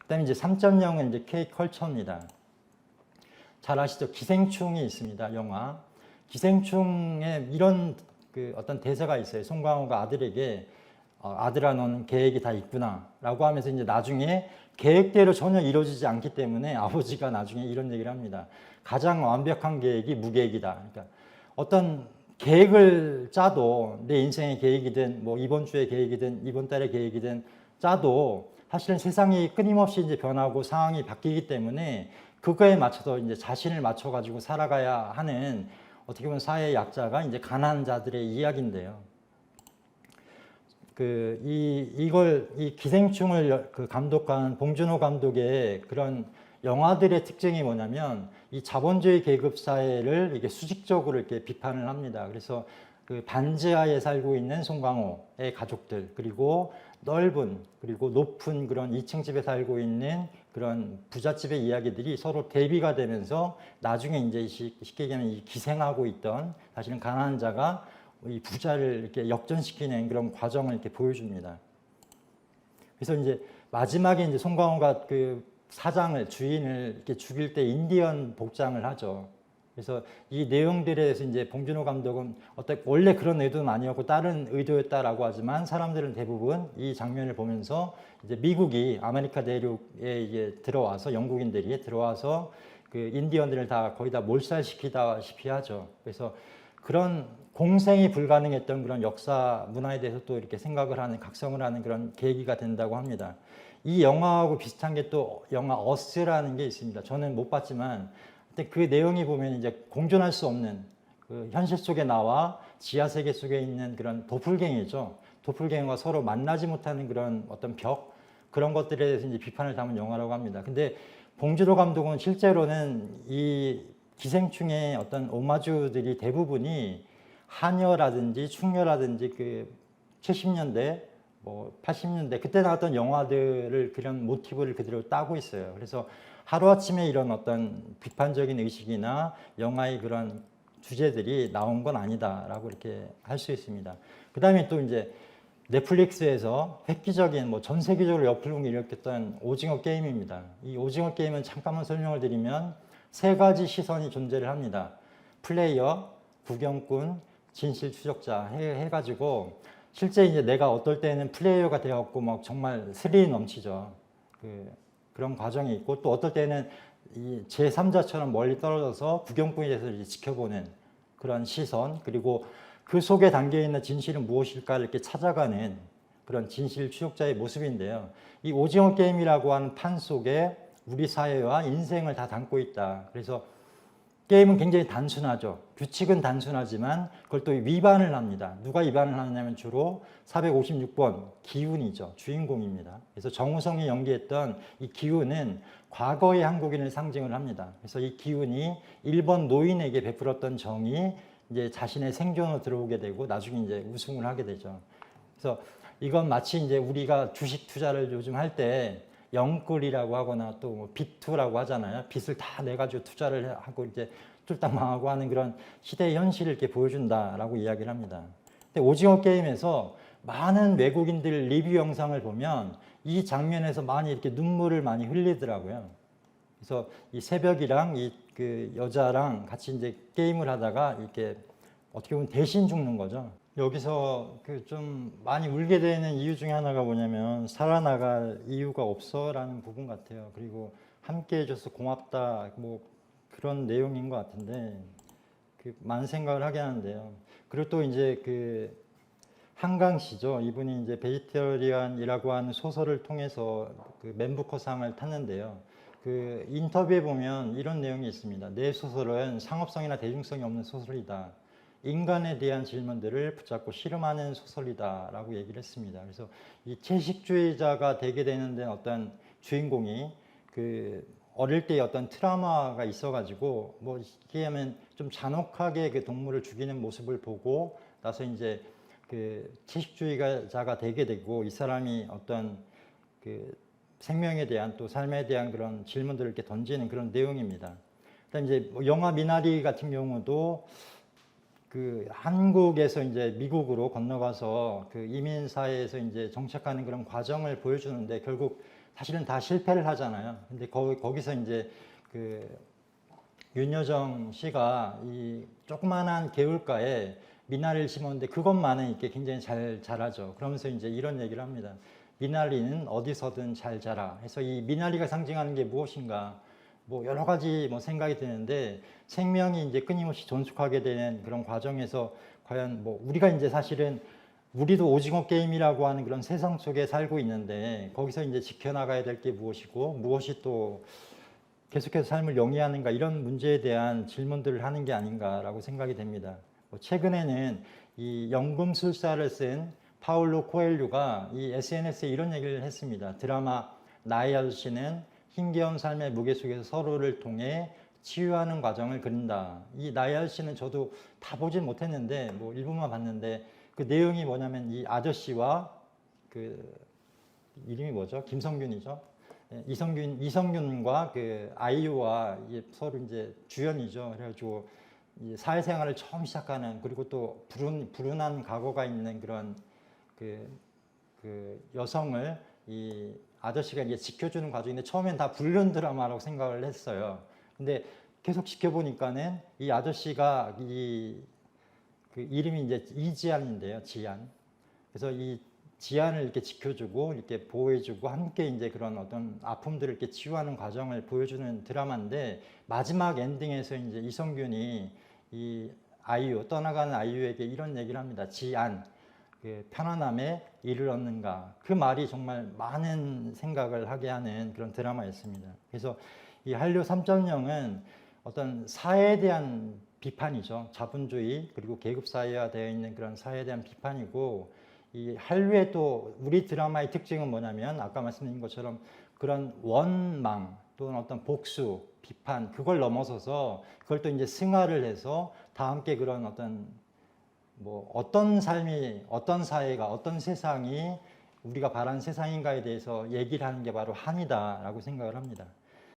그다음에 이제 3.0은 이제 K 컬처입니다. 잘 아시죠? 기생충이 있습니다. 영화. 기생충에 이런 그 어떤 대사가 있어요. 송강호가 아들에게 아들아 너는 계획이 다 있구나라고 하면서 이제 나중에 계획대로 전혀 이루어지지 않기 때문에 아버지가 나중에 이런 얘기를 합니다. 가장 완벽한 계획이 무계획이다. 그러니까 어떤 계획을 짜도 내 인생의 계획이든 뭐 이번 주의 계획이든 이번 달의 계획이든 짜도 사실은 세상이 끊임없이 이제 변하고 상황이 바뀌기 때문에 그거에 맞춰서 이제 자신을 맞춰 가지고 살아가야 하는 어떻게 보면 사회의 약자가 이제 가난한 자들의 이야기인데요. 이 기생충을 감독한 봉준호 감독의 그런 영화들의 특징이 뭐냐면 이 자본주의 계급 사회를 이게 수직적으로 이렇게 비판을 합니다. 그래서 그 반지하에 살고 있는 송강호의 가족들, 그리고 넓은 그리고 높은 그런 2층 집에 살고 있는 그런 부잣집의 이야기들이 서로 대비가 되면서 나중에 이제 쉽게 얘기하면 이 기생하고 있던 사실은 가난한 자가 이 부자를 이렇게 역전시키는 그런 과정을 이렇게 보여줍니다. 그래서 이제 마지막에 이제 송강호가 그 사장을 주인을 이렇게 죽일 때 인디언 복장을 하죠. 그래서 이 내용들에 대해서 이제 봉준호 감독은 원래 그런 의도는 아니었고 다른 의도였다라고 하지만 사람들은 대부분 이 장면을 보면서 이제 미국이 아메리카 대륙에 이제 들어와서 영국인들이 들어와서 그 인디언들을 다 거의 다 몰살시키다시피 하죠. 그래서 그런 공생이 불가능했던 그런 역사 문화에 대해서 또 이렇게 생각을 하는 각성을 하는 그런 계기가 된다고 합니다. 이 영화하고 비슷한 게 또 영화 어스라는 게 있습니다. 저는 못 봤지만 근데 그 내용이 보면 이제 공존할 수 없는 그 현실 속에 나와 지하 세계 속에 있는 그런 도플갱이죠. 도플갱어가 서로 만나지 못하는 그런 어떤 벽 그런 것들에 대해서 이제 비판을 담은 영화라고 합니다. 근데 봉준호 감독은 실제로는 이 기생충의 어떤 오마주들이 대부분이 한여라든지 충여라든지 그 70년대 뭐 80년대 그때 나왔던 영화들을 그런 모티브를 그대로 따고 있어요. 그래서 하루아침에 이런 어떤 비판적인 의식이나 영화의 그런 주제들이 나온 건 아니다라고 이렇게 할 수 있습니다. 그 다음에 또 이제 넷플릭스에서 획기적인 뭐 전 세계적으로 역풍을 일으켰던 오징어 게임입니다. 이 오징어 게임은 잠깐만 설명을 드리면 세 가지 시선이 존재를 합니다. 플레이어, 구경꾼, 진실 추적자 해가지고 실제 이제 내가 어떨 때는 플레이어가 되었고 막 정말 스릴이 넘치죠. 그런 과정이 있고 또 어떨 때는 이 제3자처럼 멀리 떨어져서 구경꾼이 돼서 이제 지켜보는 그런 시선, 그리고 그 속에 담겨 있는 진실은 무엇일까를 이렇게 찾아가는 그런 진실 추적자의 모습인데요. 이 오징어 게임이라고 하는 판 속에 우리 사회와 인생을 다 담고 있다. 그래서 게임은 굉장히 단순하죠. 규칙은 단순하지만 그걸 또 위반을 합니다. 누가 위반을 하냐면 주로 456번 기훈이죠. 주인공입니다. 그래서 정우성이 연기했던 이 기훈은 과거의 한국인을 상징을 합니다. 그래서 이 기훈이 일본 노인에게 베풀었던 정이 이제 자신의 생존으로 들어오게 되고 나중에 이제 우승을 하게 되죠. 그래서 이건 마치 이제 우리가 주식 투자를 요즘 할 때 영끌이라고 하거나 또 빚투라고 하잖아요. 빚을 다 내가지고 투자를 하고 이제 쫄딱 망하고 하는 그런 시대의 현실을 이렇게 보여준다라고 이야기를 합니다. 근데 오징어 게임에서 많은 외국인들 리뷰 영상을 보면 이 장면에서 많이 이렇게 눈물을 많이 흘리더라고요. 그래서 이 새벽이랑 이 그 여자랑 같이 이제 게임을 하다가 이렇게 어떻게 보면 대신 죽는 거죠. 여기서 그 좀 많이 울게 되는 이유 중에 하나가 뭐냐면 살아나갈 이유가 없어라는 부분 같아요. 그리고 함께 해줘서 고맙다 뭐 그런 내용인 것 같은데 많은 생각을 하게 하는데요. 그리고 또 이제 그 한강 씨죠. 이분이 이제 베지터리안이라고 하는 소설을 통해서 그 맨부커상을 탔는데요. 그 인터뷰에 보면 이런 내용이 있습니다. 내 소설은 상업성이나 대중성이 없는 소설이다. 인간에 대한 질문들을 붙잡고 실험하는 소설이다 라고 얘기를 했습니다. 그래서 이 채식주의자가 되게 되는데 어떤 주인공이 그 어릴 때 어떤 트라우마가 있어가지고 뭐 이렇게 하면 좀 잔혹하게 그 동물을 죽이는 모습을 보고 나서 이제 그 채식주의자가 되게 되고 이 사람이 어떤 그 생명에 대한 또 삶에 대한 그런 질문들을 이렇게 던지는 그런 내용입니다. 그다음 이제 뭐 영화 미나리 같은 경우도 그 한국에서 이제 미국으로 건너가서 그 이민 사회에서 이제 정착하는 그런 과정을 보여주는데 결국 사실은 다 실패를 하잖아요. 근데 거기서 이제 그 윤여정 씨가 이 조그만한 개울가에 미나리를 심었는데 그것만은 이렇게 굉장히 잘 자라죠. 그러면서 이제 이런 얘기를 합니다. 미나리는 어디서든 잘 자라. 그래서 이 미나리가 상징하는 게 무엇인가? 뭐 여러 가지 뭐 생각이 드는데 생명이 이제 끊임없이 존속하게 되는 그런 과정에서 과연 뭐 우리가 이제 사실은 우리도 오징어 게임이라고 하는 그런 세상 속에 살고 있는데 거기서 이제 지켜나가야 될 게 무엇이고 무엇이 또 계속해서 삶을 영위하는가 이런 문제에 대한 질문들을 하는 게 아닌가라고 생각이 됩니다. 뭐 최근에는 이 연금술사를 쓴 파울로 코엘류가 이 SNS에 이런 얘기를 했습니다. 드라마 나의 아저씨는 힘겨운 삶의 무게 속에서 서로를 통해 치유하는 과정을 그린다. 이 나의 아저씨는 저도 다 보진 못했는데 뭐 일부만 봤는데 그 내용이 뭐냐면 이 아저씨와 그 이름이 뭐죠? 김성균이죠. 이성균과 그 아이유와 서로 이제 주연이죠. 그래가지고 사회생활을 처음 시작하는 그리고 또 불운한 과거가 있는 그런 그 여성을 이 아저씨가 이제 지켜주는 과정인데 처음엔 다 불륜 드라마라고 생각을 했어요. 근데 계속 지켜보니까는 이 아저씨가 그 이름이 이제 이지안인데요, 지안. 그래서 이 지안을 이렇게 지켜주고 이렇게 보호해주고 함께 이제 그런 어떤 아픔들을 이렇게 치유하는 과정을 보여주는 드라마인데 마지막 엔딩에서 이제 이성균이 이 아이유 떠나가는 아이유에게 이런 얘기를 합니다. 지안 그 편안함에 이를 얻는가 그 말이 정말 많은 생각을 하게 하는 그런 드라마였습니다. 그래서 이 한류 3.0은 어떤 사회에 대한 비판이죠. 자본주의 그리고 계급사회화되어 있는 그런 사회에 대한 비판이고 이 한류의 또 우리 드라마의 특징은 뭐냐면 아까 말씀드린 것처럼 그런 원망 또는 어떤 복수, 비판 그걸 넘어서서 그걸 또 이제 승화를 해서 다 함께 그런 어떤 뭐 어떤 삶이 어떤 사회가 어떤 세상이 우리가 바라는 세상인가에 대해서 얘기를 하는 게 바로 한이다라고 생각을 합니다.